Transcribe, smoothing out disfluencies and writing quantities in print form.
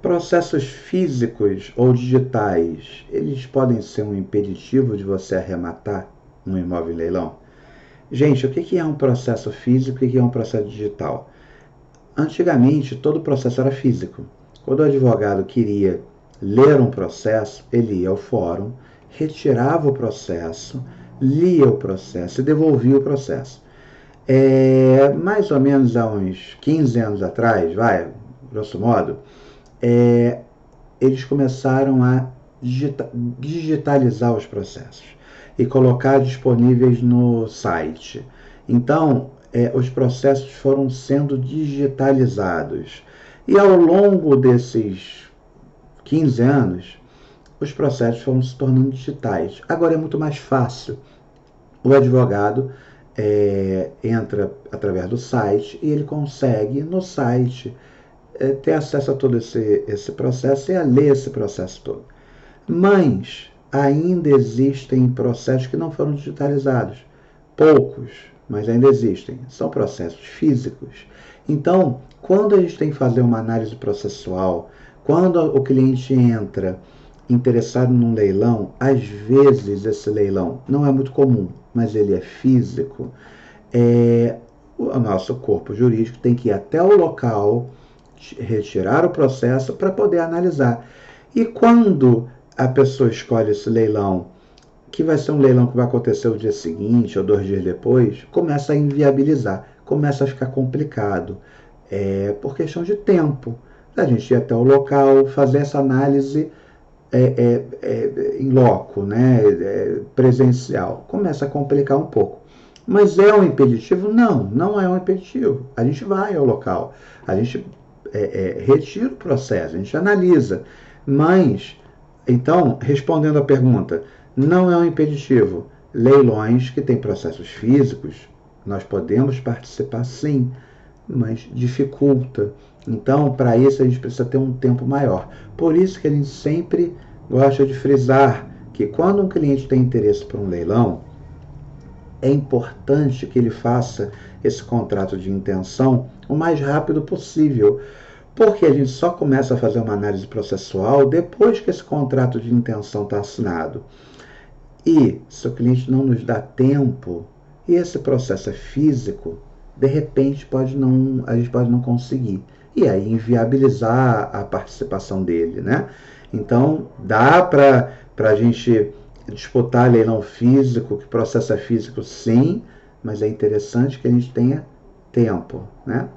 Processos físicos ou digitais, eles podem ser um impeditivo de você arrematar um imóvel em leilão? Gente, o que é um processo físico e o que é um processo digital? Antigamente, todo processo era físico. Quando o advogado queria ler um processo, ele ia ao fórum, retirava o processo, lia o processo e devolvia o processo. Mais ou menos há uns 15 anos atrás, grosso modo, eles começaram a digitalizar os processos e colocar disponíveis no site. Então, os processos foram sendo digitalizados. E ao longo desses 15 anos, os processos foram se tornando digitais. Agora é muito mais fácil. O advogado entra através do site e ele consegue, no site, ter acesso a todo esse processo e a ler esse processo todo. Mas ainda existem processos que não foram digitalizados. Poucos, mas ainda existem. São processos físicos. Então, quando a gente tem que fazer uma análise processual, quando o cliente entra interessado num leilão, às vezes esse leilão não é muito comum, mas ele é físico, o nosso corpo jurídico tem que ir até o local, retirar o processo para poder analisar. E quando a pessoa escolhe esse leilão, que vai ser um leilão que vai acontecer o dia seguinte ou 2 dias depois, começa a inviabilizar, começa a ficar complicado, por questão de tempo. A gente ir até o local, fazer essa análise em loco, né, presencial, começa a complicar um pouco. Mas é um impeditivo? Não, não é um impeditivo. A gente vai ao local, a gente retira o processo, a gente analisa. Mas, então, respondendo à pergunta, não é um impeditivo. Leilões que têm processos físicos, nós podemos participar sim, mas dificulta. Então, para isso, a gente precisa ter um tempo maior. Por isso que a gente sempre gosta de frisar que quando um cliente tem interesse por um leilão, é importante que ele faça esse contrato de intenção o mais rápido possível, porque a gente só começa a fazer uma análise processual depois que esse contrato de intenção está assinado. E se o cliente não nos dá tempo, e esse processo é físico, de repente a gente pode não conseguir. E aí inviabilizar a participação dele, né? Então, dá para a gente disputar leilão físico, que processo é físico sim, mas é interessante que a gente tenha tempo, né?